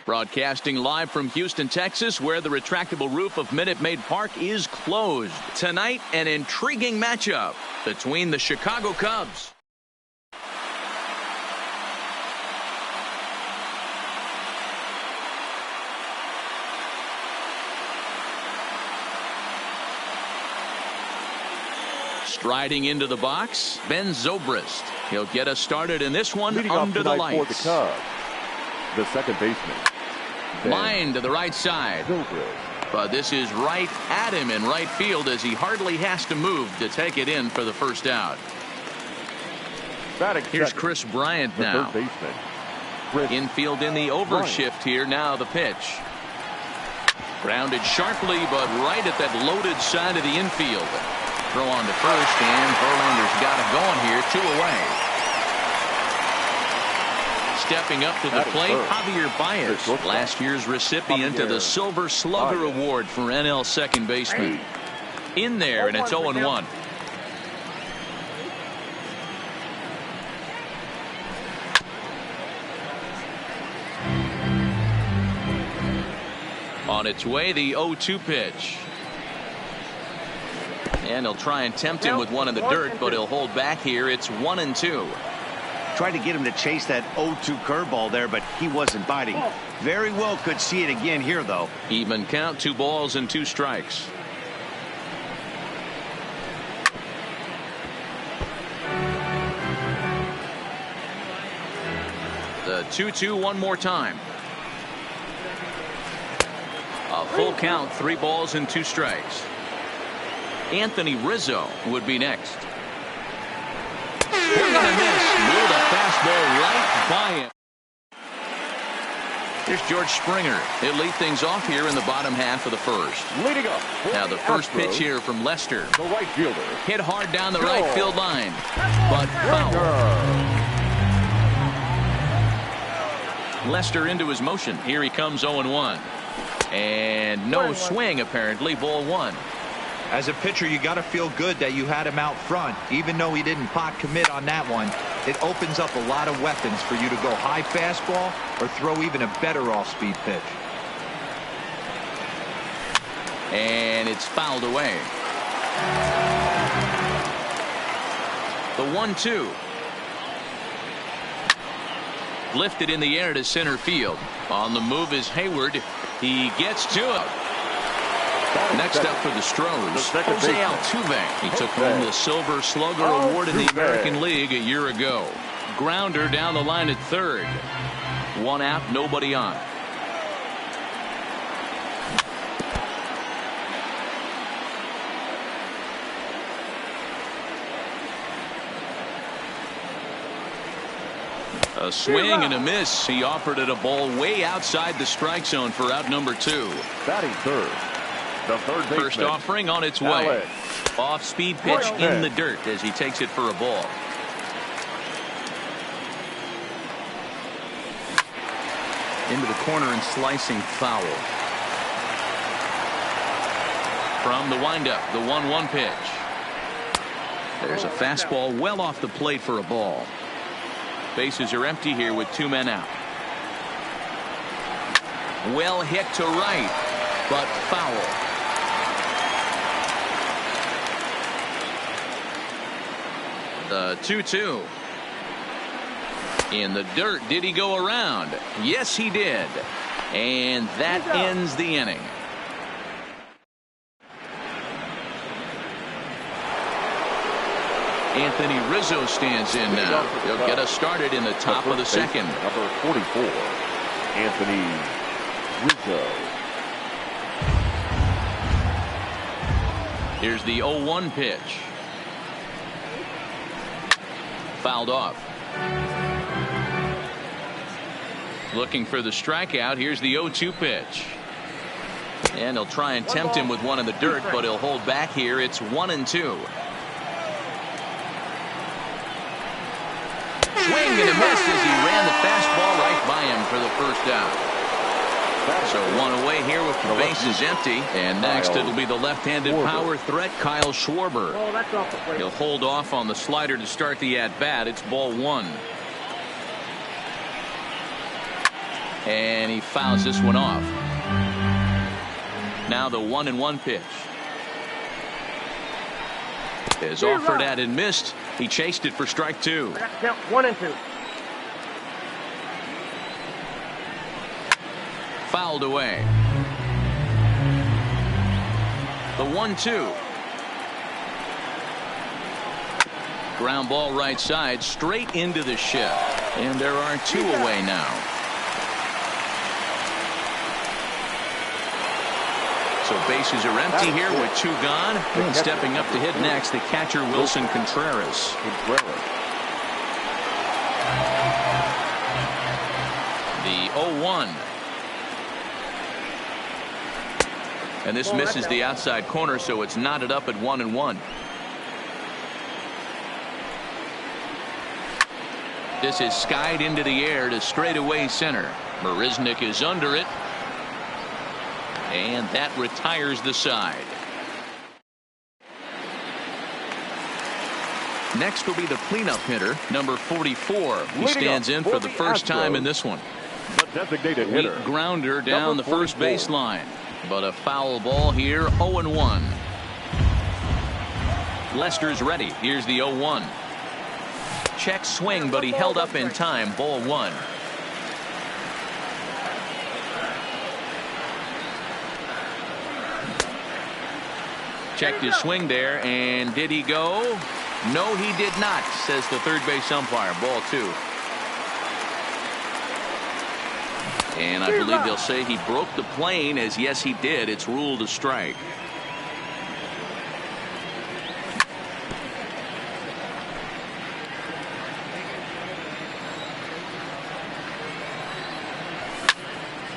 Broadcasting live from Houston, Texas, where the retractable roof of Minute Maid Park is closed. Tonight, an intriguing matchup between the Chicago Cubs striding into the box, Ben Zobrist. He'll get us started in this one. Leading under the lights. For the Cubs, the second baseman. Line to the right side. But this is right at him in right field as he hardly has to move to take it in for the first out. Here's Chris Bryant now. Infield in the overshift here. Now the pitch. Grounded sharply, but right at that loaded side of the infield. Throw on to first, and Verlander's got it going here. 2 away. Stepping up to the plate, Javier Baez, last year's recipient of the Silver Slugger Award for NL second baseman. In there, and it's 0-1. On its way, the 0-2 pitch. And he'll try and tempt him with one in the dirt, but he'll hold back here. It's 1-2. Tried to get him to chase that 0-2 curveball there, but he wasn't biting. Very well could see it again here, though. Even count, 2 balls and 2 strikes. The 2-2 one more time. A full count, 3 balls and 2 strikes. Anthony Rizzo would be next. We're going to miss. Moved a fastball right by him. Here's George Springer. He'll lead things off here in the bottom half of the first. Leading up. Now the first pitch here from Lester. The right fielder. Hit hard down the right field line. But foul. Lester into his motion. Here he comes 0-1. And no swing apparently. Ball 1. As a pitcher, you got to feel good that you had him out front. Even though he didn't pot commit on that one, it opens up a lot of weapons for you to go high fastball or throw even a better off-speed pitch. And it's fouled away. The 1-2. Lifted in the air to center field. On the move is Hayward. He gets to it. Next up for the Stros, Jose Altuve. He took home the Silver Slugger Award in the American League a year ago. Grounder down the line at third. 1 out, nobody on. A swing and a miss. He offered it a ball way outside the strike zone for out number 2. Batting third. The third baseman. First offering on its way. Off-speed pitch in the dirt as he takes it for a ball. Into the corner and slicing foul. From the windup, the 1-1 pitch. There's a fastball well off the plate for a ball. Bases are empty here with 2 men out. Well hit to right, but foul. The 2-2. In the dirt. Did he go around? Yes, he did. And that ends the inning. Anthony Rizzo stands in now. He'll get us started in the top of the second. Number 44, Anthony Rizzo. Here's the 0-1 pitch. Fouled off. Looking for the strikeout. Here's the 0-2 pitch. And he'll try and tempt him with one in the dirt, but he'll hold back here. It's 1-2. Swing and a miss as he ran the fastball right by him for the first out. So 1 away here with the bases empty. And next it'll be the left-handed power threat, Kyle Schwarber. He'll hold off on the slider to start the at-bat. It's ball 1. And he fouls this one off. Now the 1-1 pitch. Is offered at and missed. He chased it for strike 2. I got to count 1 and 2. Fouled away. The 1-2. Ground ball right side, straight into the shift. And there are 2 away now. So bases are empty here with 2 gone. And stepping up to hit next, the catcher Wilson Contreras. The 0-1. And this misses the outside corner, so it's knotted up at 1-1. This is skied into the air to straightaway center. Marisnik is under it. And that retires the side. Next will be the cleanup hitter, number 44. He stands in for the first time in this one. The designated hitter. Weak grounder down the first baseline. But a foul ball here, 0-1. Lester's ready. Here's the 0-1. Check swing, but he held up in time. Ball 1. Checked his swing there, and did he go? No, he did not, says the third base umpire. Ball 2. And I believe they'll say he broke the plane, as yes, he did. It's ruled a strike.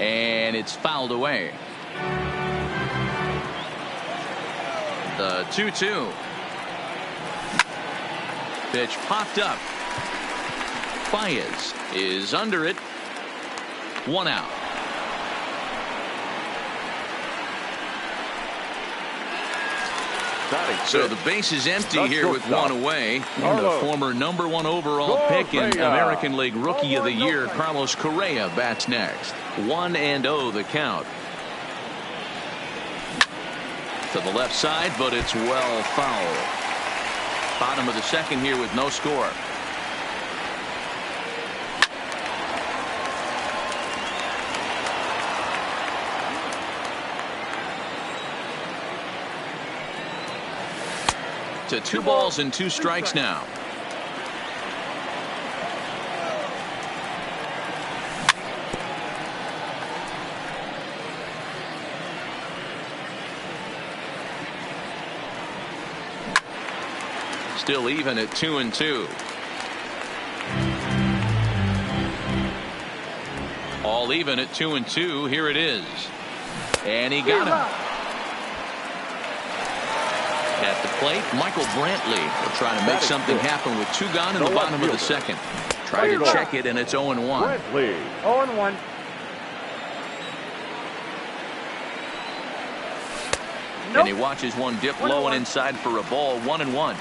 And it's fouled away. The 2-2. Pitch popped up. Baez is under it. 1 out. So the base is empty here with 1 away. And the former #1 overall pick in American League Rookie of the Year, Carlos Correa, bats next. 1-0 the count. To the left side, but it's well foul. Bottom of the second here with no score. To 2 balls and 2 strikes now. Still even at 2-2. All even at 2-2. Here it is. And he got him. At the plate, Michael Brantley will try to make something happen with 2 gone in the bottom of the second. Try to check it, and it's 0-1. 0-1. And he watches one dip low and inside for a ball. 1-1.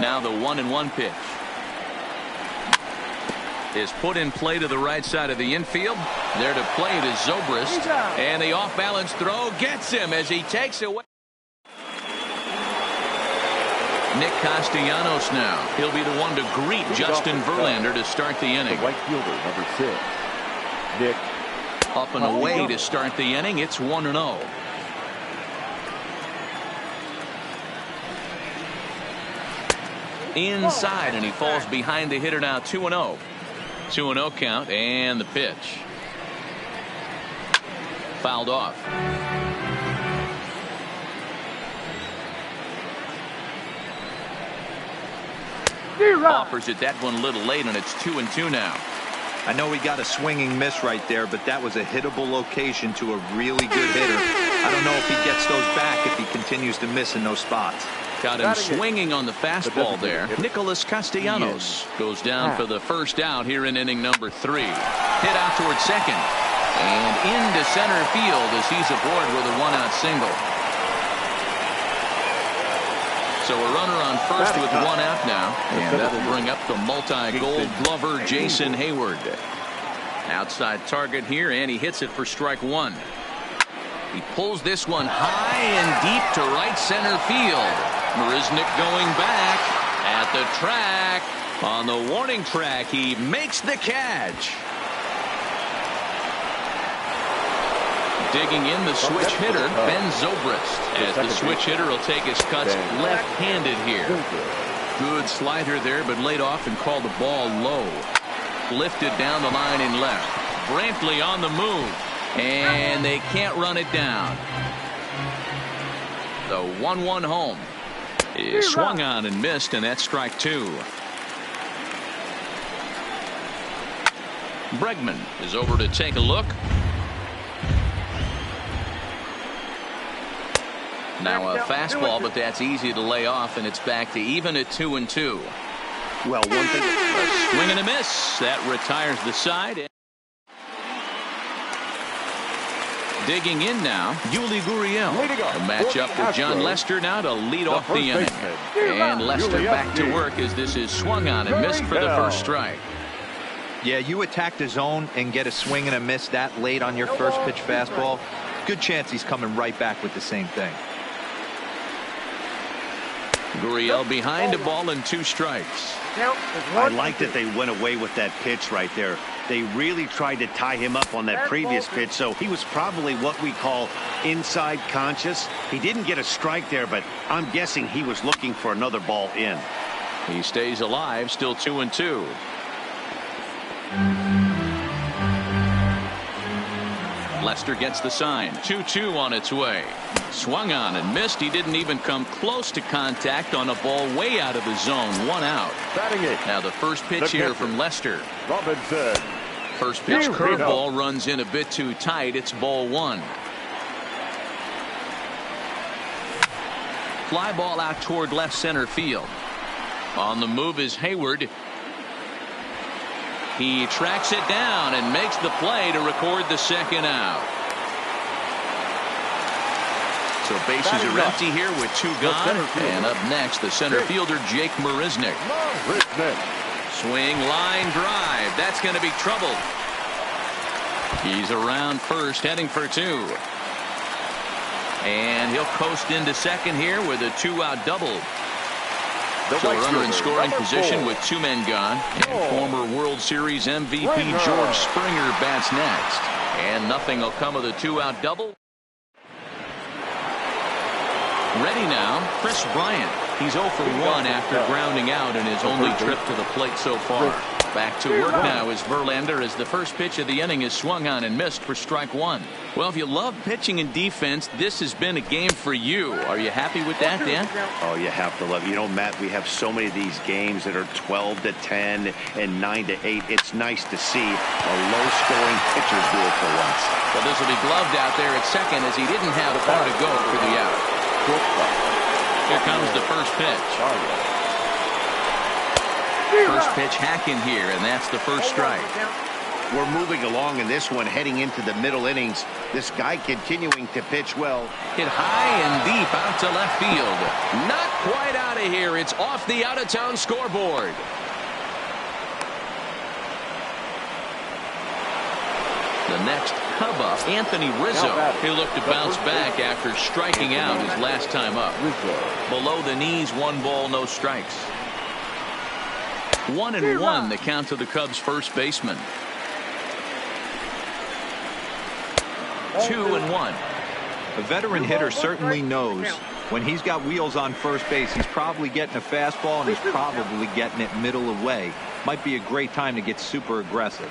Now the 1-1 pitch is put in play to the right side of the infield. There to play it is Zobrist, and the off-balance throw gets him as he takes away. Nick Castellanos now. He'll be the one to greet Justin Verlander to start the inning. The right fielder, number 6. Nick. Up and away to start the inning. It's 1-0. Inside, and he falls behind the hitter now. 2-0. 2-0 count, and the pitch. Fouled off. Offers it that one a little late, and it's 2-2 now. I know he got a swinging miss right there, but that was a hittable location to a really good hitter. I don't know if he gets those back if he continues to miss in those spots. Got him swinging on the fastball there. Nicholas Castellanos goes down for the first out here in inning number 3. Hit out towards second. And into center field as he's aboard with a 1-out single. So a runner on first with 1 out now. And that'll bring up the multi-gold glover Jason Hayward. Outside target here, and he hits it for strike one. He pulls this one high and deep to right center field. Marisnick going back at the track. On the warning track, he makes the catch. Digging in the switch hitter, Ben Zobrist, as the switch hitter will take his cuts left-handed here. Good slider there, but laid off and called the ball low. Lifted down the line in left. Brantley on the move, and they can't run it down. The 1-1 home is swung on and missed, and that's strike two. Bregman is over to take a look. Now a fastball, but that's easy to lay off, and it's back to even at 2-2. Well, one thing. A swing and a miss. That retires the side. Digging in now, Yuli Gurriel. A matchup with John Lester now to lead off the inning. And Lester back to work as this is swung on and missed for the first strike. Yeah, you attack the zone and get a swing and a miss that late on your first pitch fastball. Good chance he's coming right back with the same thing. Gurriel behind a ball and 2 strikes. I like that they went away with that pitch right there. They really tried to tie him up on that previous pitch, so he was probably what we call inside conscious. He didn't get a strike there, but I'm guessing he was looking for another ball in. He stays alive, still 2-2. Lester gets the sign. 2-2 on its way. Swung on and missed. He didn't even come close to contact on a ball way out of the zone. 1 out. Now the first pitch here from Lester. Robinson. First pitch curveball runs in a bit too tight. It's ball 1. Fly ball out toward left center field. On the move is Hayward. He tracks it down and makes the play to record the second out. So bases are empty here with 2 gone. And up next, the center fielder, Jake Marisnick. Swing, line drive. That's going to be trouble. He's around first, heading for 2. And he'll coast into second here with a 2-out double. So a runner in scoring position with 2 men gone. And former World Series MVP George Springer bats next. And nothing will come of the 2-out double. Ready now, Chris Bryant. He's 0 for 1 after grounding out in his only trip to the plate so far. Back to work now is Verlander as the first pitch of the inning is swung on and missed for strike 1. Well, if you love pitching and defense, this has been a game for you. Are you happy with that, Dan? Oh, you have to love it. You know, Matt, we have so many of these games that are 12-10 and 9-8. It's nice to see a low-scoring pitcher do it for once. Well, this will be gloved out there at second as he didn't have far to go for the out. Here comes the first pitch. First pitch hacking here, and that's the first strike. We're moving along in this one, heading into the middle innings. This guy continuing to pitch well. Hit high and deep out to left field. Not quite out of here. It's off the out-of-town scoreboard. The next Cub up, Anthony Rizzo. He looked to bounce back after striking out his last time up. Below the knees, 1 ball, no strikes. 1-1 the count to the Cubs first baseman. 2-1. A veteran hitter certainly knows when he's got wheels on first base, he's probably getting a fastball and he's probably getting it middle away. Might be a great time to get super aggressive.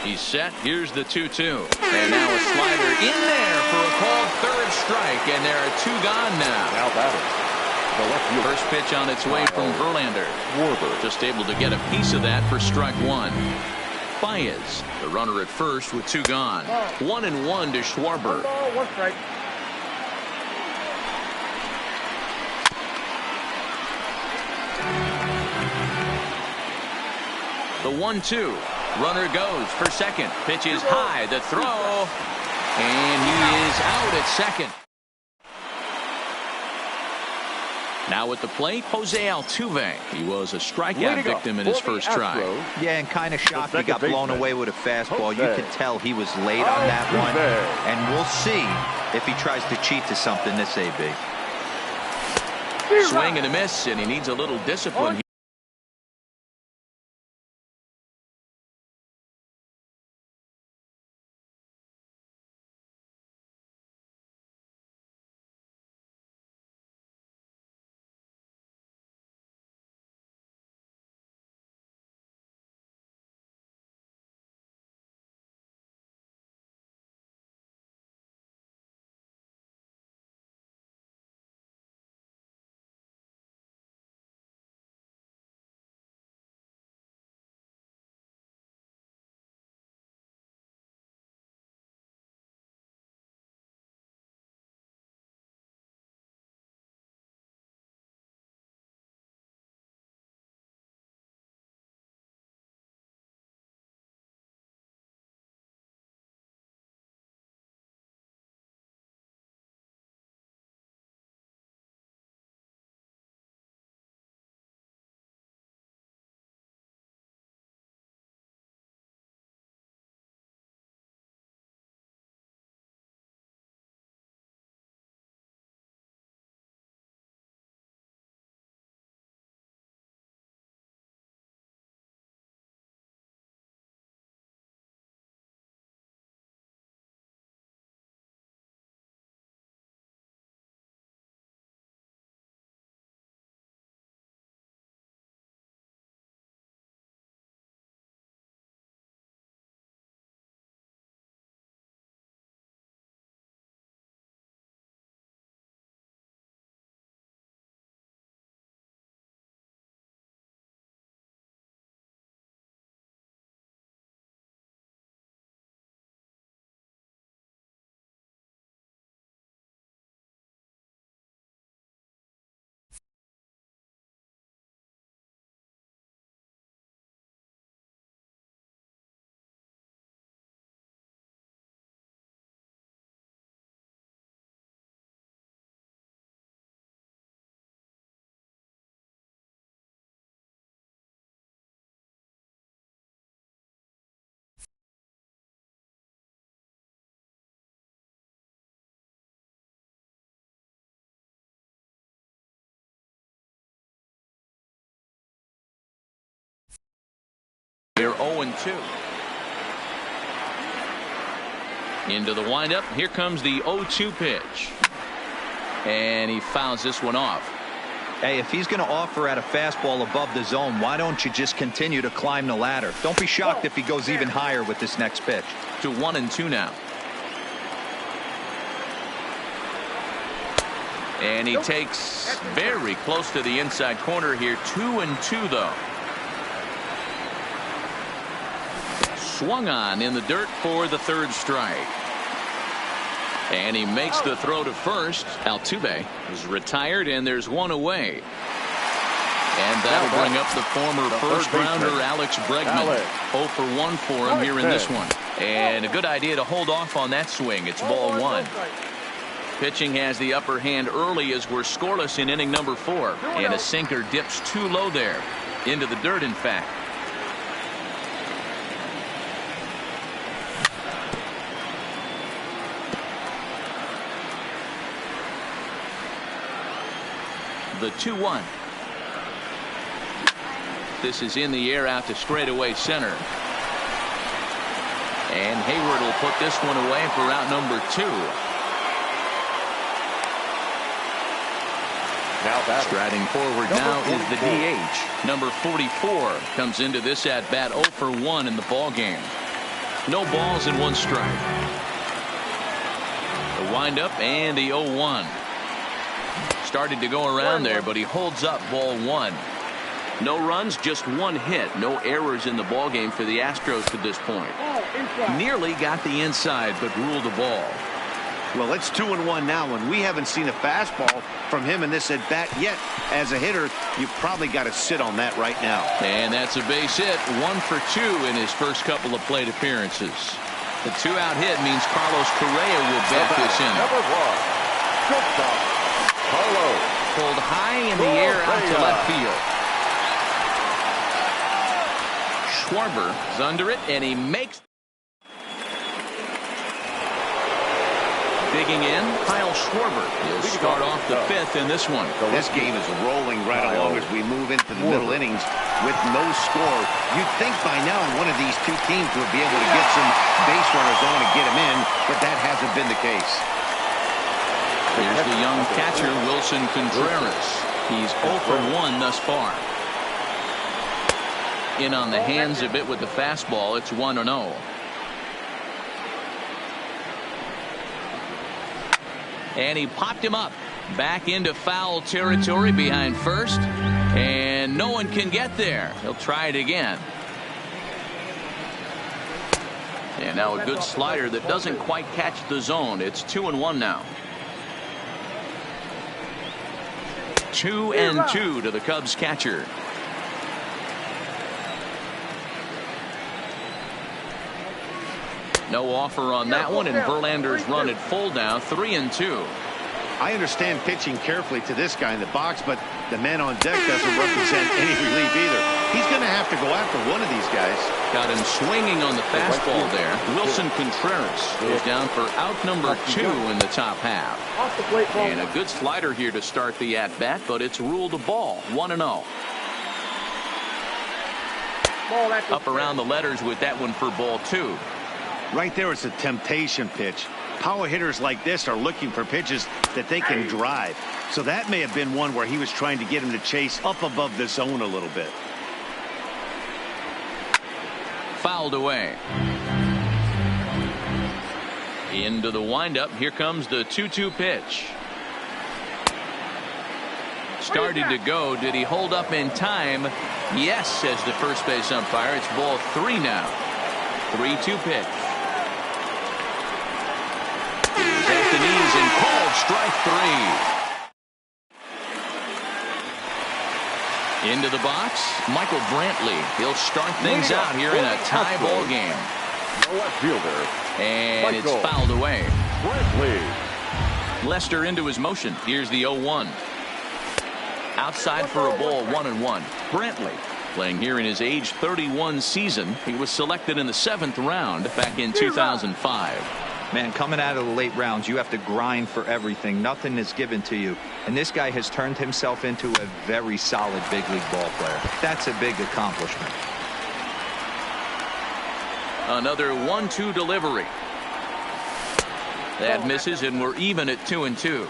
He's set. Here's the 2-2. And now a slider in there for a called third strike. And there are 2 gone now. Now batters. First pitch on its way from Verlander. Just able to get a piece of that for strike 1. Baez, the runner at first with 2 gone. 1-1 to Schwarber. 1 strike. The 1-2. Runner goes for second. Pitch is high. The throw. And he is out at second. Now at the plate, Jose Altuve. He was a strikeout victim in his first try. Yeah, and kind of shocked he got blown away with a fastball. You could tell he was late on that one. And we'll see if he tries to cheat to something this AB. Swing and a miss, and he needs a little discipline. Here 0-2. Into the windup. Here comes the 0-2 pitch. And he fouls this one off. Hey, if he's going to offer at a fastball above the zone, why don't you just continue to climb the ladder? Don't be shocked if he goes even higher with this next pitch. To 1-2 now. And he takes very close to the inside corner here. 2-2 though. Swung on in the dirt for the third strike. And he makes the throw to first. Altuve is retired, and there's one away. And that'll bring up the former first-rounder Alex Bregman. 0 for 1 for him here in this one. And a good idea to hold off on that swing. It's ball one. Pitching has the upper hand early as we're scoreless in inning number 4. And a sinker dips too low there. Into the dirt, in fact. The 2-1. This is in the air out to straightaway center. And Hayward will put this one away for out number 2. Striding forward now is the DH. Number 44 comes into this at bat 0 for 1 in the ball game. No balls and 1 strike. The windup and the 0-1. Started to go around there, but he holds up ball 1. No runs, just 1 hit. No errors in the ball game for the Astros to this point. Nearly got the inside, but ruled the ball. Well, it's 2-1 now, and we haven't seen a fastball from him in this at bat yet. As a hitter, you probably got to sit on that right now. And that's a base hit. 1 for 2 in his first couple of plate appearances. The 2-out hit means Carlos Correa will bat this inning. Number 1, shortstop, Carlos pulled high in the air out to left field. Schwarber is under it, and he makes. Digging in, Kyle Schwarber. He'll start off the fifth in this one. This game is rolling right along as we move into the middle innings with no score. You'd think by now one of these two teams would be able to get some base runners on and get them in, but that hasn't been the case. Here's the young catcher, Wilson Contreras. He's 0 for 1 thus far. In on the hands a bit with the fastball. It's 1-0. And he popped him up back into foul territory behind first, and no one can get there. He'll try it again. And now a good slider that doesn't quite catch the zone. It's 2-1 now. 2-2 to the Cubs catcher. No offer on that one, and Verlander's run at full now, 3-2. I understand pitching carefully to this guy in the box, but the man on deck doesn't represent any relief either. He's going to have to go after one of these guys. Got him swinging on the fastball there. Wilson Contreras goes down for out number 2 in the top half. And a good slider here to start the at-bat, but it's ruled a ball, 1-0. Up around the letters with that one for ball 2. Right there, it's a temptation pitch. Power hitters like this are looking for pitches that they can drive. So that may have been one where he was trying to get him to chase up above the zone a little bit. Fouled away. Into the windup. Here comes the 2-2 pitch. Started to go. Did he hold up in time? Yes, says the first base umpire. It's ball 3 now. 3-2 pitch. At the knees and called strike 3. Into the box, Michael Brantley. He'll start things out here in a tie ball game. And it's fouled away. Lester into his motion. Here's the 0-1. Outside for a ball, 1-1. Brantley playing here in his age 31 season. He was selected in the 7th round back in 2005. Man, coming out of the late rounds, you have to grind for everything. Nothing is given to you. And this guy has turned himself into a very solid big league ball player. That's a big accomplishment. Another 1-2 delivery. That misses, and we're even at 2-2.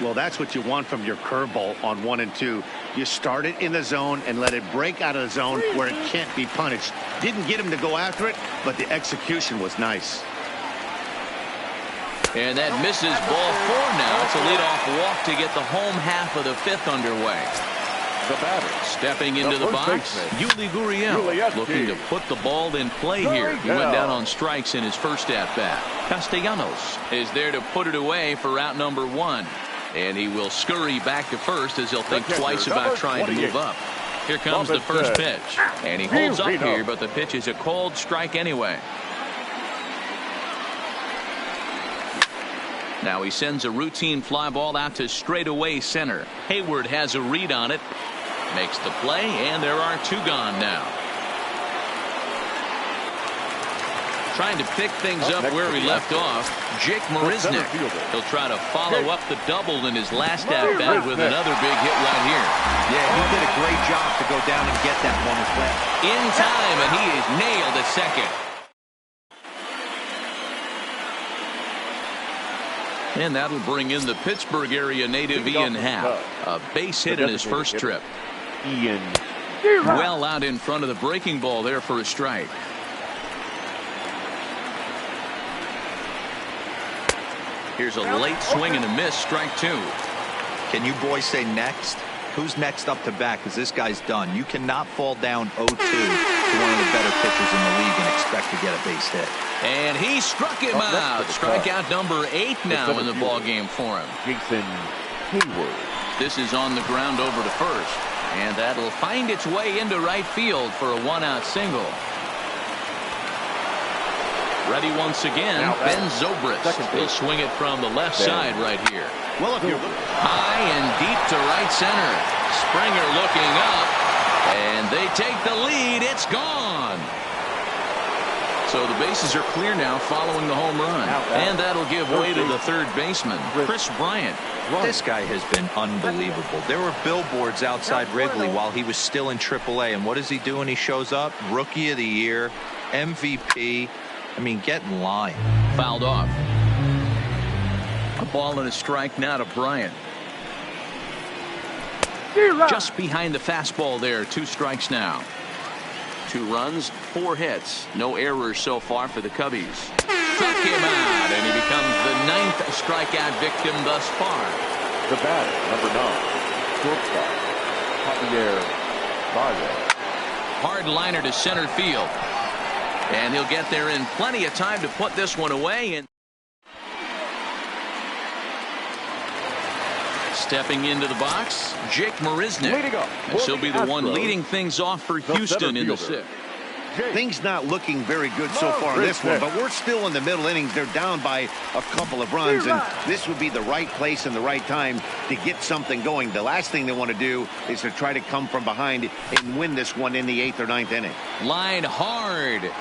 Well, that's what you want from your curveball on 1 and 2. You start it in the zone and let it break out of the zone where it can't be punished. Didn't get him to go after it, but the execution was nice. And that misses, ball 4 now. It's a leadoff walk to get the home half of the 5th underway. The batter. Stepping into the box, Yuli Gurriel looking to put the ball in play here. He went down on strikes in his first at-bat. Castellanos is there to put it away for out number 1. And he will scurry back to first as he'll think twice about trying to move up. Here comes the first pitch. And he holds up here, but the pitch is a called strike anyway. Now he sends a routine fly ball out to straightaway center. Hayward has a read on it. Makes the play, and there are 2 gone now. Trying to pick things up where he left off, Jake Marisnick. He'll try to follow up the double in his last at-bat with another big hit right here. Yeah, he did a great job to go down and get that one as well. In time, and he is nailed at second. And that'll bring in the Pittsburgh area native Ian Happ. A base hit in his first trip. Ian. Well out in front of the breaking ball there for a strike. Here's a late swing and a miss, strike 2. Can you boys say next? Who's next up to bat? Because this guy's done. You cannot fall down 0-2 to one of the better pitchers in the league and expect to get a base hit. And he struck him out. Strikeout number 8 now in the ball game for him. Jason Hayward. This is on the ground over to first. And that'll find its way into right field for a 1-out single. Ready once again, Ben Zobrist. He'll swing it from the left side right here. Well, if you're high and deep to right center. Springer looking up, and they take the lead. It's gone. So the bases are clear now following the home run. And that'll give way to the third baseman, Chris Bryant. This guy has been unbelievable. There were billboards outside Wrigley while he was still in AAA. And what is he doing? He shows up, Rookie of the Year, MVP. I mean, get in line. Fouled off. A ball and a strike now to Bryant. Just behind the fastball there. 2 strikes now. 2 runs, 4 hits. No errors so far for the Cubbies. Struck him out, and he becomes the 9th strikeout victim thus far. The batter, number 9, shortstop, Hommyzonag. Hard liner to center field. And he'll get there in plenty of time to put this one away. And stepping into the box, Jake Marisnick. And she'll be the one leading things off for Houston in the 6th. Things not looking very good so far in this one, but we're still in the middle innings. They're down by a couple of runs, and this would be the right place and the right time to get something going. The last thing they want to do is to try to come from behind and win this one in the 8th or 9th inning. Line hard.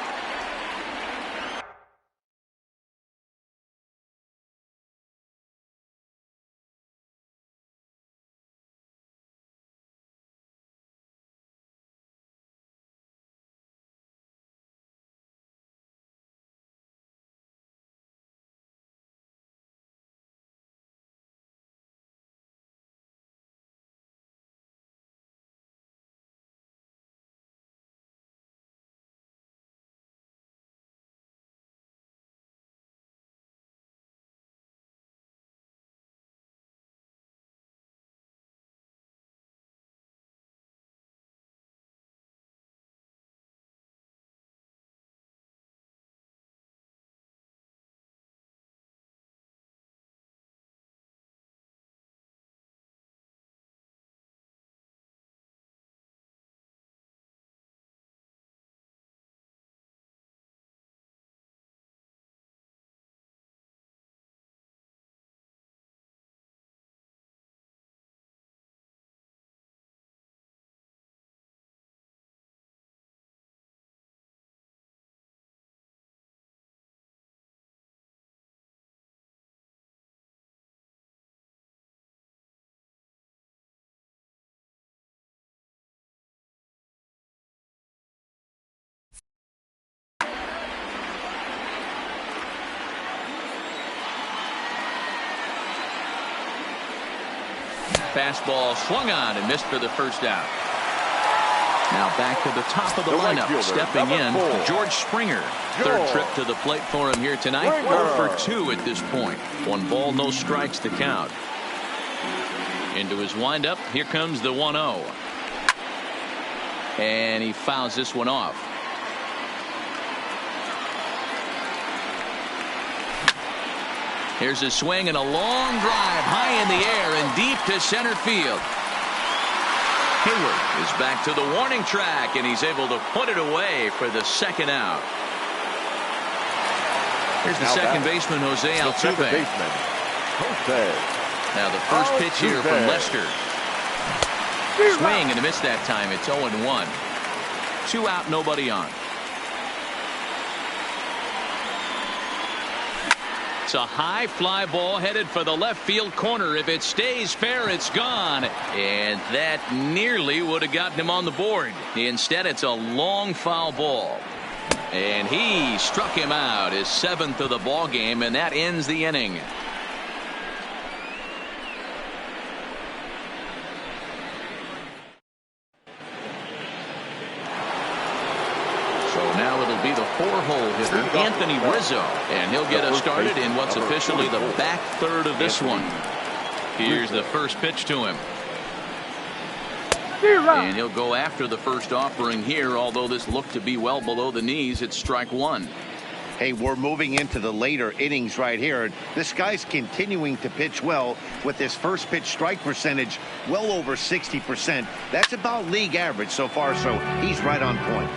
Fastball swung on and missed for the first out. Now back to the top of the lineup. Right Stepping in, 4, George Springer. Third trip to the plate for him here tonight. 4 for 2 at this point. 1 ball, no strikes to count. Into his windup. Here comes the 1-0. And he fouls this one off. Here's a swing and a long drive high in the air and deep to center field. Hayward is back to the warning track, and he's able to put it away for the 2nd out. Here's the second baseman, Jose Altuve. Now the first pitch here from Lester. Swing and a miss that time. It's 0-1. 2 out, nobody on. It's a high fly ball headed for the left field corner. If it stays fair, it's gone. And that nearly would have gotten him on the board. Instead, it's a long foul ball. And he struck him out, his 7th of the ball game, and that ends the inning. Now it'll be the 4-hole hitter, Anthony Rizzo, and he'll get us started in what's officially the back third of this one. Here's the first pitch to him. And he'll go after the first offering here, although this looked to be well below the knees. It's strike 1. Hey, we're moving into the later innings right here. This guy's continuing to pitch well with his first pitch strike percentage well over 60%. That's about league average so far, so he's right on point.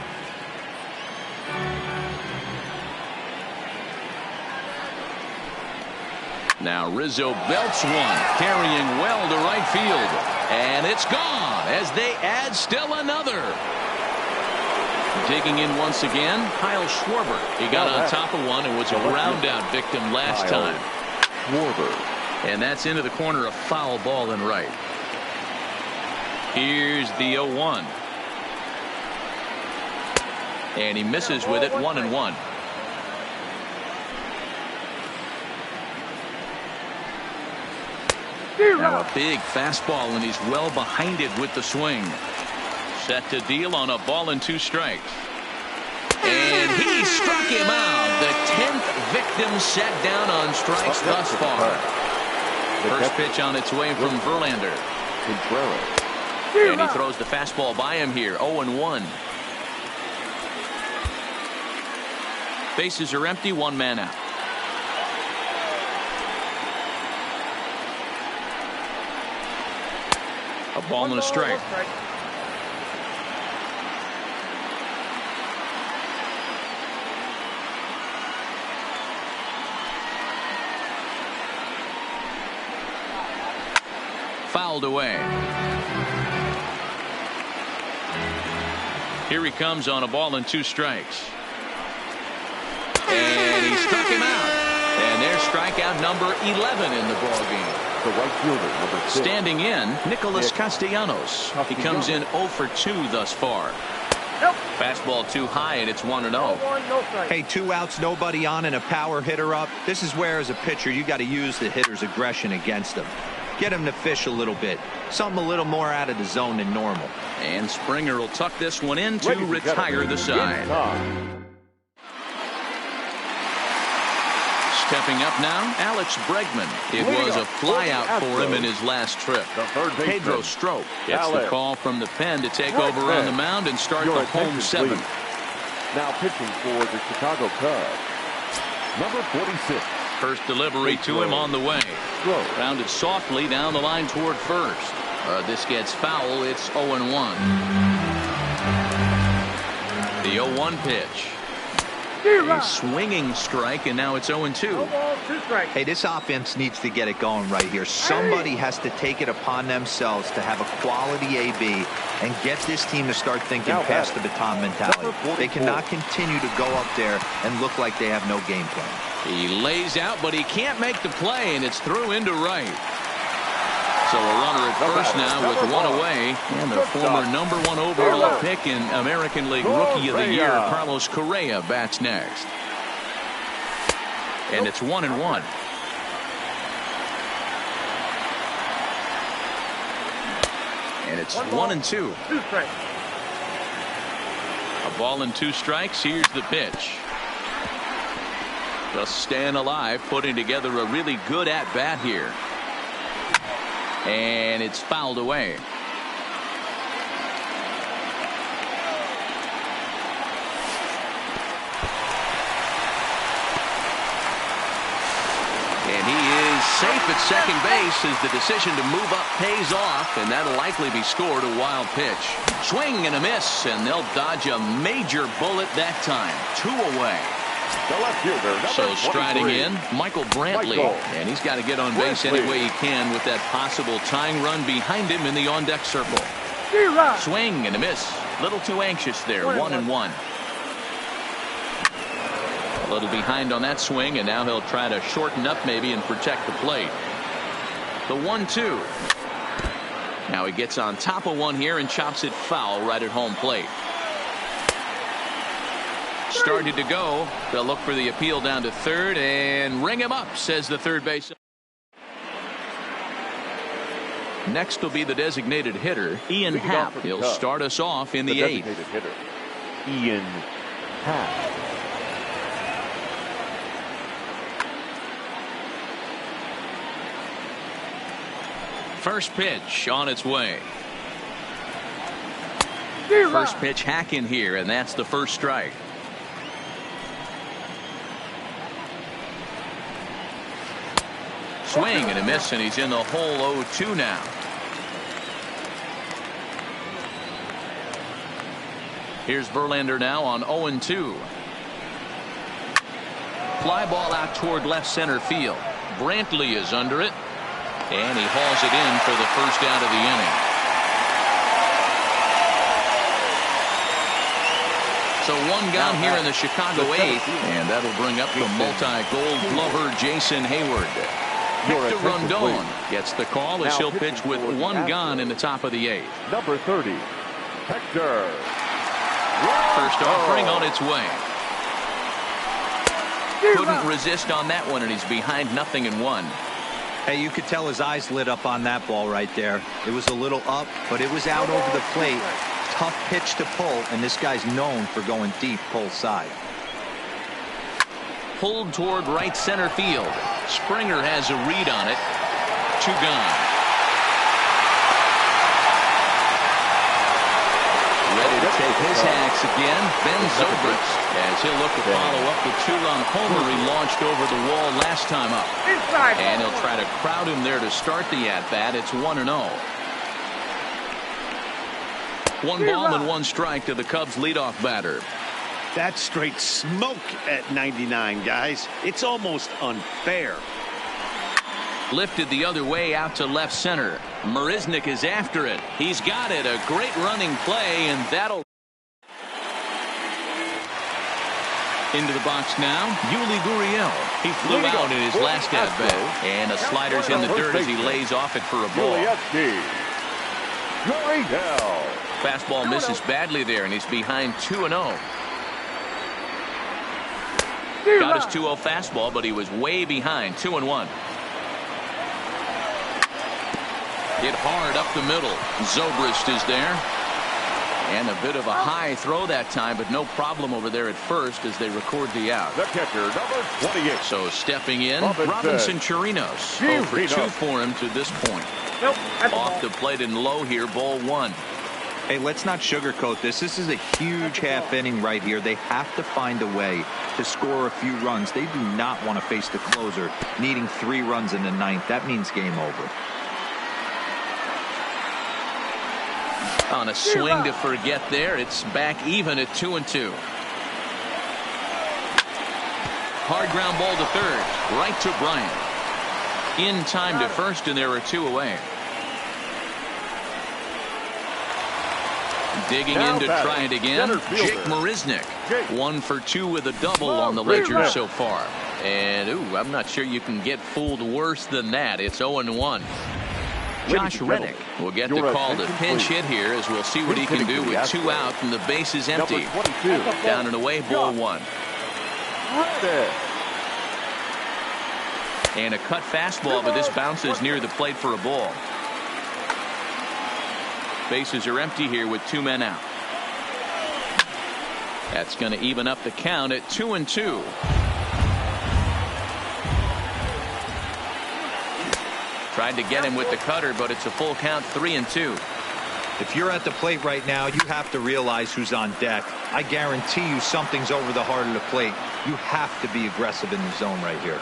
Now Rizzo belts one, carrying well to right field, and it's gone as they add still another. Digging in once again, Kyle Schwarber. He got on top of one and was a ground out victim last time. Schwarber. And that's into the corner, a foul ball and right. Here's the 0-1. And he misses with it, 1-1. Now a big fastball, and he's well behind it with the swing. Set to deal on a ball and 2 strikes. And he struck him out. The 10th victim set down on strikes thus far. First pitch on its way from Verlander. And he throws the fastball by him here, 0-1. Bases are empty, 1 man out. A ball and a strike. Fouled away. Here he comes on a ball and 2 strikes. And he struck him out. And there's strikeout number 11 in the ballgame. The right fielder, number 6. Standing in, Nicholas Castellanos. He comes in 0 for 2 thus far. Fastball too high, and it's 1-0. Hey, 2 outs, nobody on, and a power hitter up. This is where, as a pitcher, you got to use the hitter's aggression against him. Get him to fish a little bit. Something a little more out of the zone than normal. And Springer will tuck this one in to retire the side. Stepping up now, Alex Bregman. It was a flyout for him in his last trip. Pedro Strop gets the call from the pen to take over on the mound and start the home 7th. Now pitching for the Chicago Cubs, number 46. First delivery to him on the way. Rounded softly down the line toward first. This gets foul. It's 0-1. The 0-1 pitch. A swinging strike, and now it's 0-2. Hey, this offense needs to get it going right here. Somebody has to take it upon themselves to have a quality AB and get this team to start thinking past the baton mentality. They cannot continue to go up there and look like they have no game plan. He lays out, but he can't make the play, and it's through into right. So a runner at first now with 1 away. And the former number 1 overall pick in American League Rookie of the Year, Carlos Correa, bats next. And it's 1-1. And it's 1-2. A ball and 2 strikes. Here's the pitch. Just staying alive, putting together a really good at-bat here. And it's fouled away. And he is safe at second base as the decision to move up pays off, and that'll likely be scored. A wild pitch. Swing and a miss, and they'll dodge a major bullet that time. 2 away. So striding in, Michael Brantley, and he's got to get on base any way he can with that possible tying run behind him in the on-deck circle. Swing and a miss. A little too anxious there. 1-1. A little behind on that swing, and now he'll try to shorten up maybe and protect the plate. The 1-2. Now he gets on top of one here and chops it foul right at home plate. Started to go. They'll look for the appeal down to third and ring him up, says the third baseman. Next will be the designated hitter, Ian Happ. He'll start us off in the 8th. Hitter, Ian Happ. First pitch on its way. First pitch hack in here, and that's the first strike. Swing and a miss, and he's in the hole 0-2 now. Here's Verlander now on 0-2. Fly ball out toward left center field. Brantley is under it, and he hauls it in for the first out of the inning. So one gone here in the Chicago 8th, and that'll bring up the multi-gold glover Jason Hayward. Hector Rondon gets the call as he'll pitch with one gone in the top of the 8th. Number 30, Hector. First offering on its way. Couldn't resist on that one, and he's behind 0-1. Hey, you could tell his eyes lit up on that ball right there. It was a little up, but it was out over the plate. Tough pitch to pull, and this guy's known for going deep pull side. Pulled toward right center field. Springer has a read on it. 2 gone. Ready to take his hacks again, Ben Zobrist, as he'll look to follow up the 2-run homer he launched over the wall last time up. And he'll try to crowd him there to start the at-bat. It's 1-0. 1 ball and 1 strike to the Cubs leadoff batter. That's straight smoke at 99, guys. It's almost unfair. Lifted the other way out to left center. Marisnick is after it. He's got it. A great running play, and that'll... Into the box now, Yuli Gurriel. He flew out in his last at-bat. And a slider's in the dirt as he lays off it for a ball. Fastball misses badly there, and he's behind 2-0. Got his 2-0 fastball, but he was way behind. 2-1. Hit hard up the middle. Zobrist is there. And a bit of a high throw that time, but no problem over there at first as they record the out. The catcher, number 28. So stepping in, Robinson Chirinos. 0 for 2 for him to this point. Off the plate and low here, ball 1. Hey, let's not sugarcoat this. This is a huge half inning right here. They have to find a way to score a few runs. They do not want to face the closer needing 3 runs in the 9th. That means game over. On a swing to forget there, it's back even at 2-2. Hard ground ball to third, right to Bryant. In time to first, and there are 2 away. Digging in to try it again, Jake Marisnick. 1 for 2 with a double on the ledger so far. And, I'm not sure you can get fooled worse than that. It's 0-1. Josh Reddick will get the call to pinch hit here, as we'll see what he can do with 2 out and the base is empty. Down and away, ball 1. And a cut fastball, but this bounces near the plate for a ball. Bases are empty here with 2 men out. That's going to even up the count at 2-2. Tried to get him with the cutter, but it's a full count, 3-2. If you're at the plate right now, you have to realize who's on deck. I guarantee you something's over the heart of the plate. You have to be aggressive in the zone right here.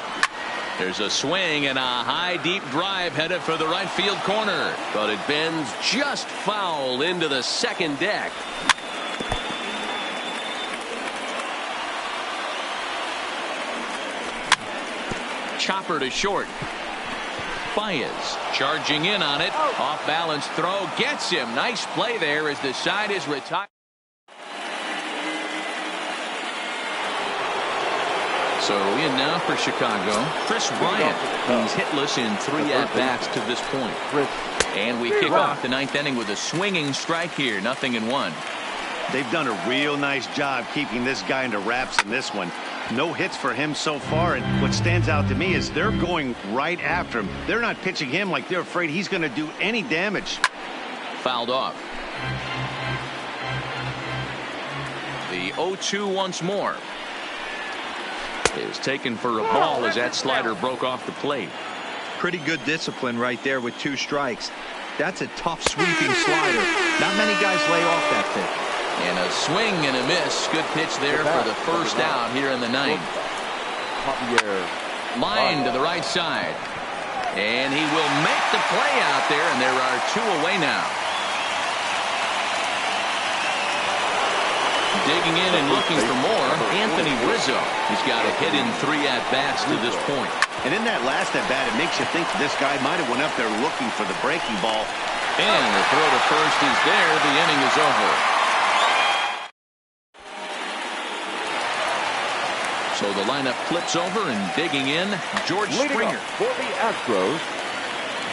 There's a swing and a high deep drive headed for the right field corner, but it bends just foul into the second deck. Chopper to short. Baez charging in on it. Off balance throw gets him. Nice play there as the side is retired. So in now for Chicago, Chris Bryant. He's hitless in 3 at-bats to this point. And we kick off the 9th inning with a swinging strike here. 0-1. They've done a real nice job keeping this guy into wraps in this one. No hits for him so far, and what stands out to me is they're going right after him. They're not pitching him like they're afraid he's going to do any damage. Fouled off. The 0-2 once more. Is taken for a ball as that slider broke off the plate. Pretty good discipline right there with 2 strikes. That's a tough sweeping slider. Not many guys lay off that pitch. And a swing and a miss. Good pitch there for the first out here in the 9th. Line to the right side. And he will make the play out there, and there are 2 away now. Digging in and looking for more, Anthony Rizzo. He's got a hit in 3 at-bats to this point. And in that last at-bat, it makes you think this guy might have went up there looking for the breaking ball. And the throw to first is there. The inning is over. So the lineup flips over and digging in, George Springer. For the Astros,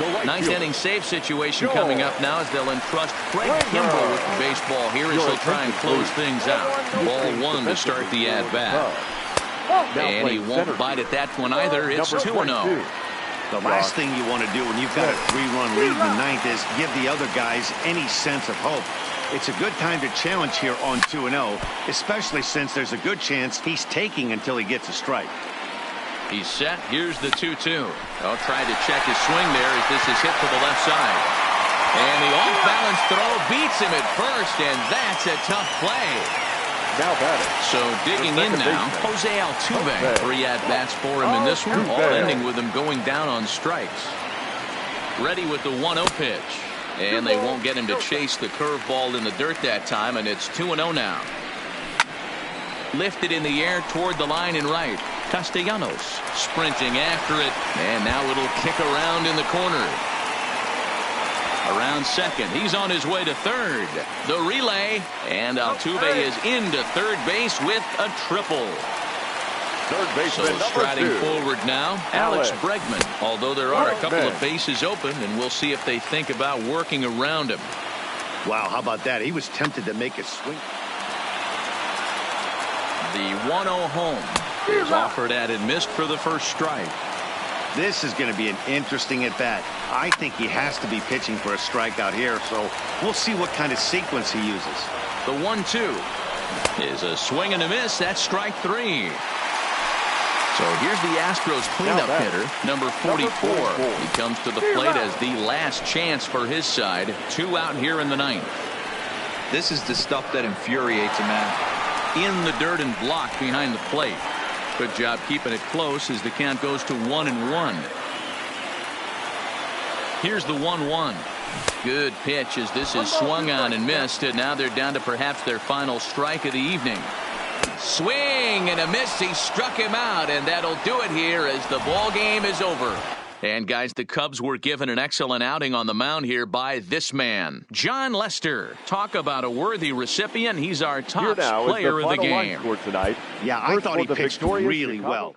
the right Ninth fielder. inning save situation coming up now as they'll entrust Craig Kimbrell with the baseball here as he'll try and close things out. Ball 1 to start the at-bat. And he won't bite at that one either. It's 2-0. The last thing you want to do when you've got a 3-run lead in the ninth is give the other guys any sense of hope. It's a good time to challenge here on 2-0, especially since there's a good chance he's taking until he gets a strike. He's set. Here's the 2-2. I'll try to check his swing there as this is hit to the left side. And the off-balance throw beats him at first, and that's a tough play. Now batting. So digging in now, Jose Altuve. 3 at-bats for him in this one, all ending with him going down on strikes. Ready with the 1-0 pitch. And they won't get him to chase the curveball in the dirt that time, and it's 2-0 now. Lifted in the air toward the line and right. Castellanos sprinting after it, and now it'll kick around in the corner. Around second, he's on his way to third. The relay, and Altuve is into third base with a triple. Third baseman So striding number 2. forward now, Alex Bregman. Although there are a couple of bases open, and we'll see if they think about working around him. Wow, how about that? He was tempted to make a swing. The 1-0 home is offered at and missed for the first strike. This is going to be an interesting at-bat. I think he has to be pitching for a strikeout here, so we'll see what kind of sequence he uses. The 1-2 is a swing and a miss. That's strike 3. So here's the Astros cleanup hitter, number 44. He comes to the plate as the last chance for his side. 2 out here in the ninth. This is the stuff that infuriates a man. In the dirt and blocked behind the plate. Good job keeping it close as the count goes to 1-1. Here's the 1-1. Good pitch as this is swung on and missed, and now they're down to perhaps their final strike of the evening. Swing and a miss. He struck him out, and that'll do it here as the ball game is over. And guys, the Cubs were given an excellent outing on the mound here by this man, John Lester. Talk about a worthy recipient. He's our top player of the game. Yeah, I thought he pitched really well.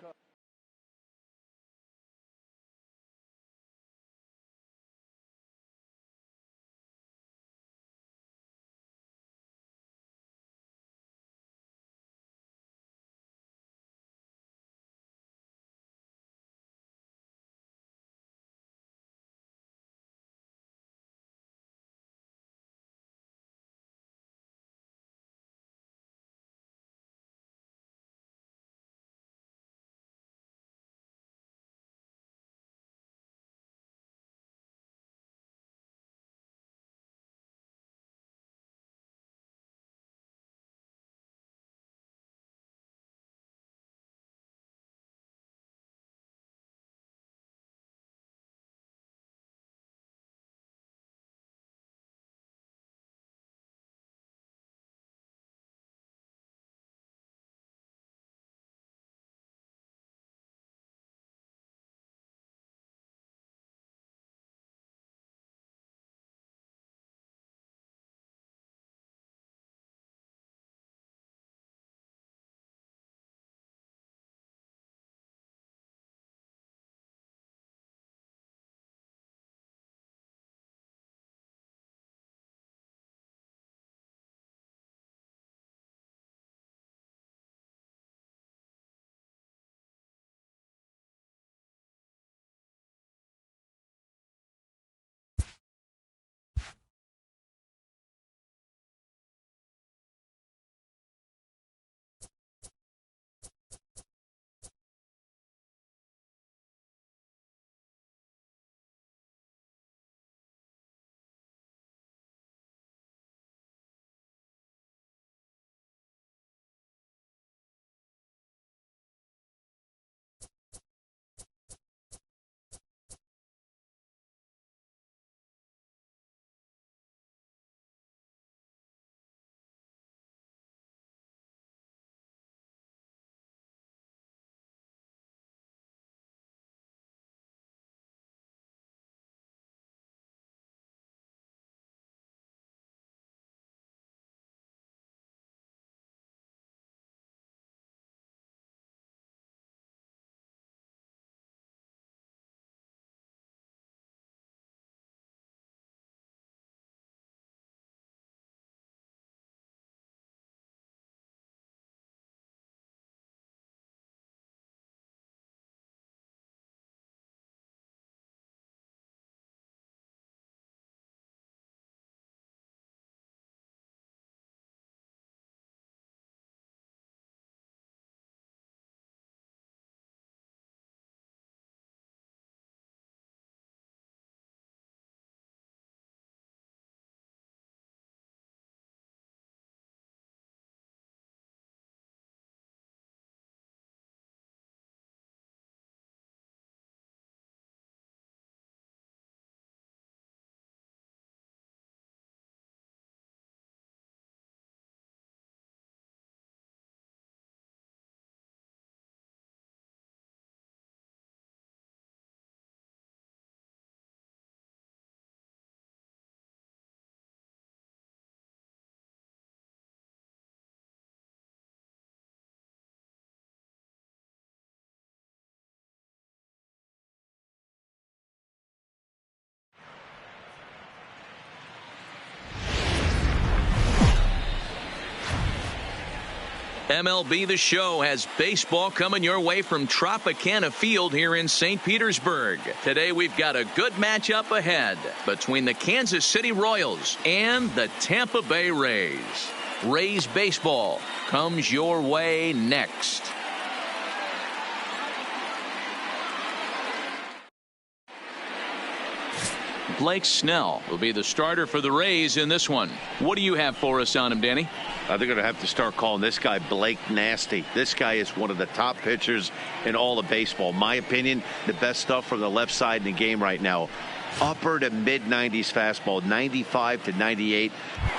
MLB The Show has baseball coming your way from Tropicana Field here in St. Petersburg. Today we've got a good matchup ahead between the Kansas City Royals and the Tampa Bay Rays. Rays baseball comes your way next. Blake Snell will be the starter for the Rays in this one. What do you have for us on him, Danny? They're going to have to start calling this guy Blake Nasty. This guy is one of the top pitchers in all of baseball. My opinion, the best stuff from the left side in the game right now. Upper to mid-90s fastball, 95 to 98.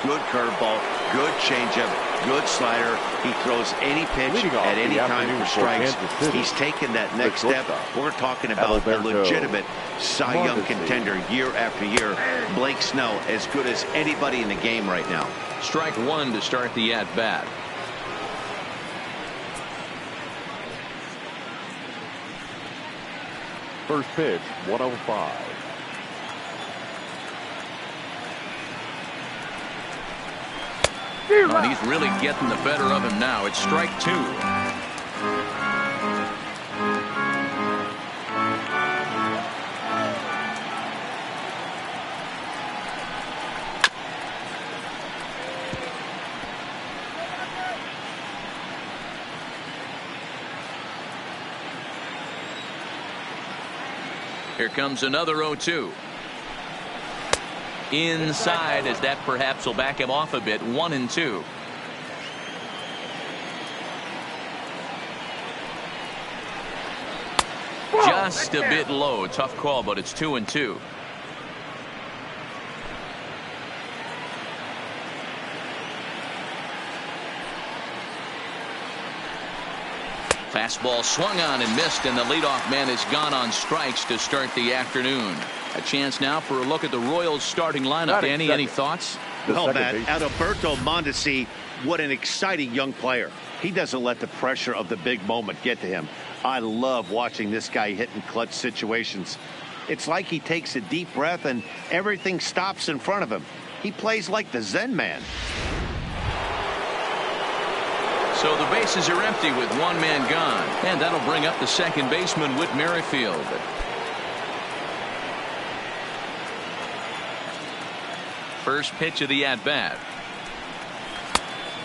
Good curveball, good changeup, good slider. He throws any pitch at any time for strikes. He's taken that next step. We're talking about a legitimate Cy Young contender year after year. Blake Snell, as good as anybody in the game right now. Strike one to start the at-bat. First pitch, 105. Oh, he's really getting the better of him now. It's strike two. Here comes another 0-2. Inside, as that perhaps will back him off a bit. 1-2. Just a bit low. Tough call, but it's 2-2. Fastball swung on and missed, and the leadoff man is gone on strikes to start the afternoon. A chance now for a look at the Royals starting lineup. Danny, any thoughts? Well, Matt, Adalberto Mondesi, what an exciting young player. He doesn't let the pressure of the big moment get to him. I love watching this guy hit in clutch situations. It's like he takes a deep breath and everything stops in front of him. He plays like the Zen man. So the bases are empty with one man gone. And that'll bring up the second baseman, Whit Merrifield. First pitch of the at-bat.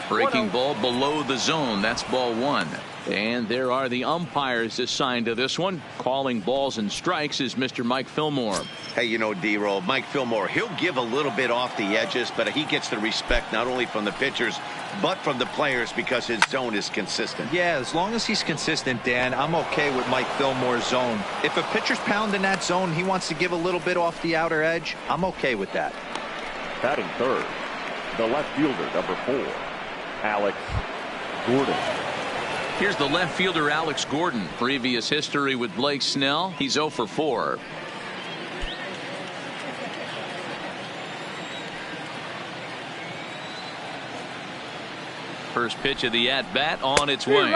Breaking ball below the zone. That's ball one. And there are the umpires assigned to this one. Calling balls and strikes is Mr. Mike Fillmore. Hey, you know, D-Roll, Mike Fillmore, he'll give a little bit off the edges, but he gets the respect not only from the pitchers, but from the players because his zone is consistent. Yeah, as long as he's consistent, Dan, I'm okay with Mike Fillmore's zone. If a pitcher's pounding that zone, he wants to give a little bit off the outer edge, I'm okay with that. Batting third, the left fielder, number 4, Alex Gordon. Here's the left fielder, Alex Gordon. Previous history with Blake Snell. He's 0 for 4. First pitch of the at-bat on its way.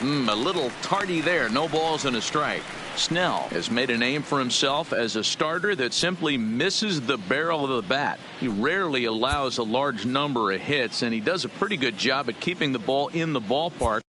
A little tardy there. No balls and a strike. Snell has made a name for himself as a starter that simply misses the barrel of the bat. He rarely allows a large number of hits, and he does a pretty good job at keeping the ball in the ballpark.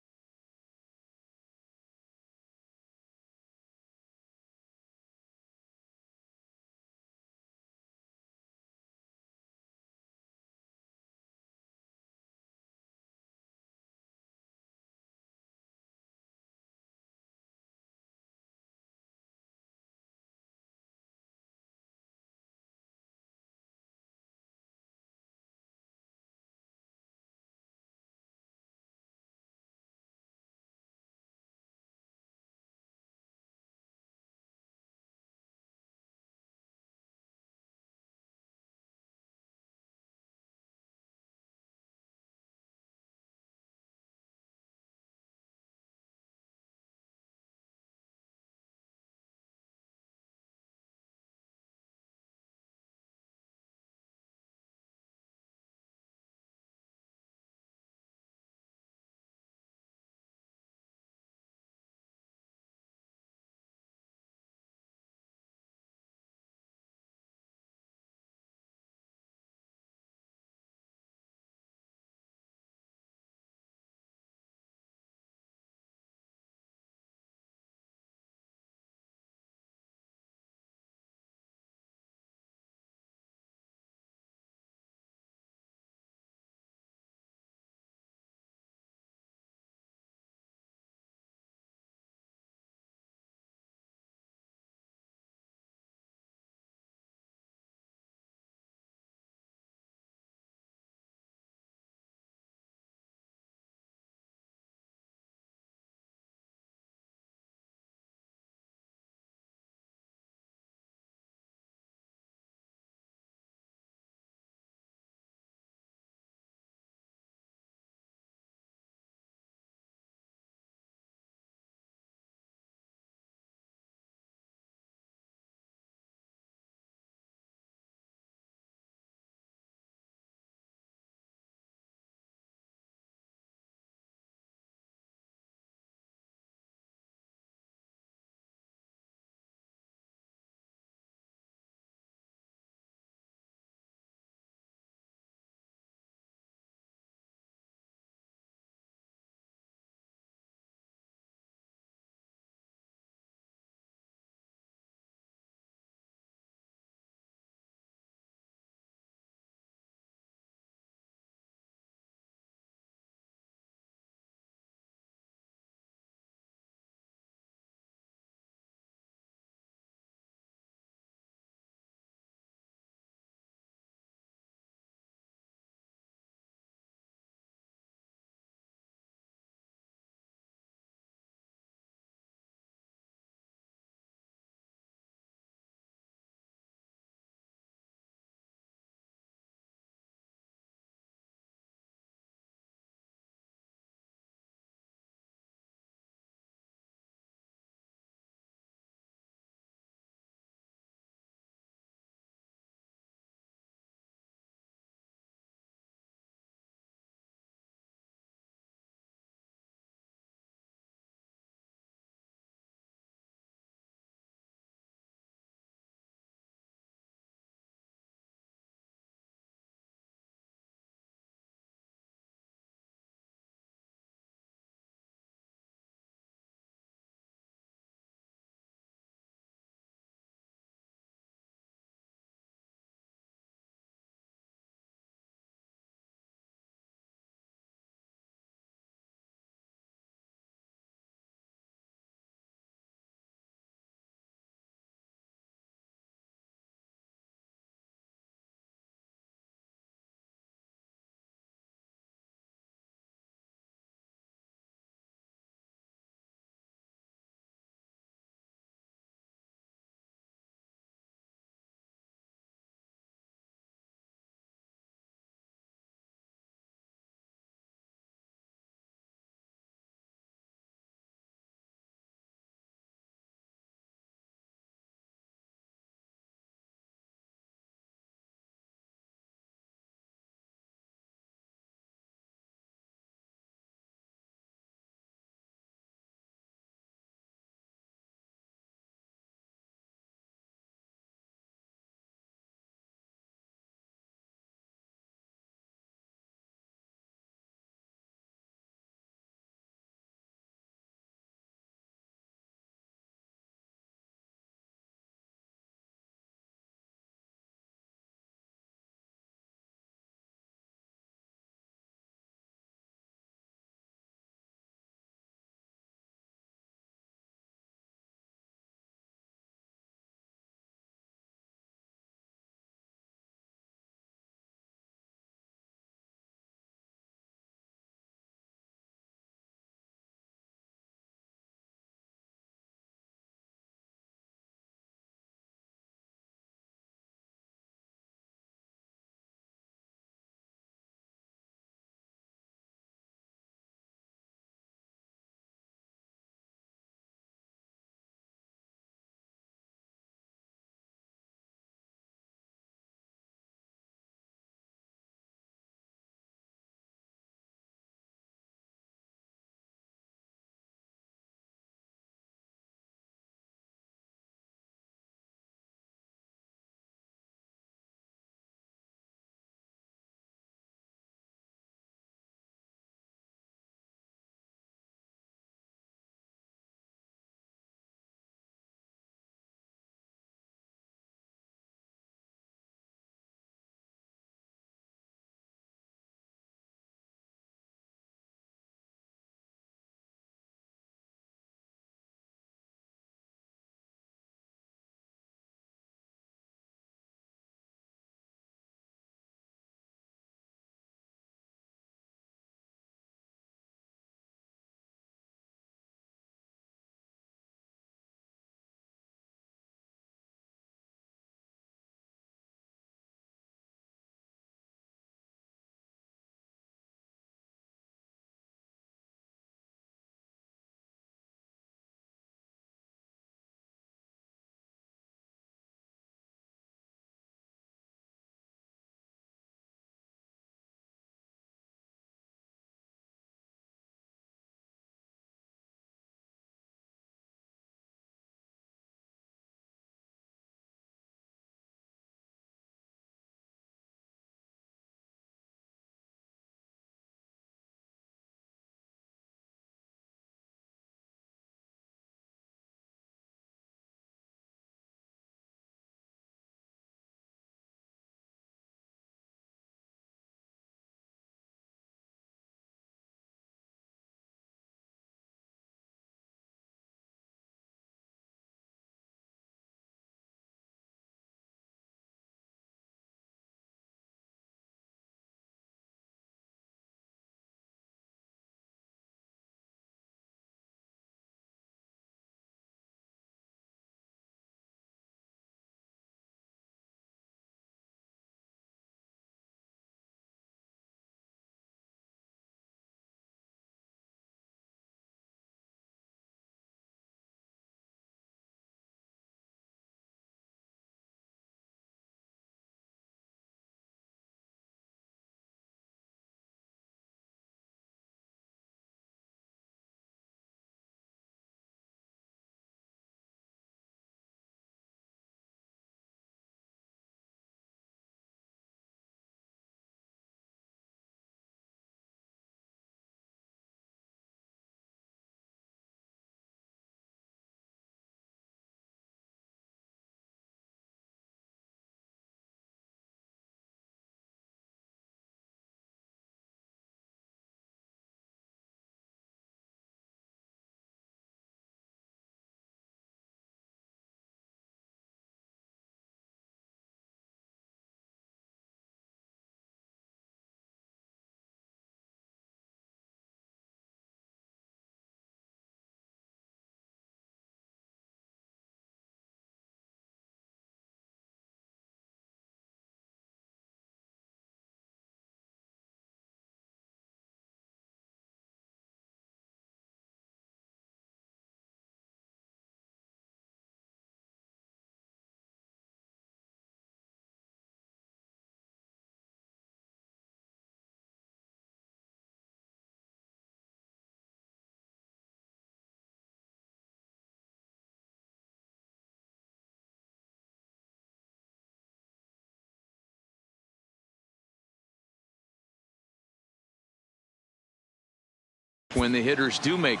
when the hitters do make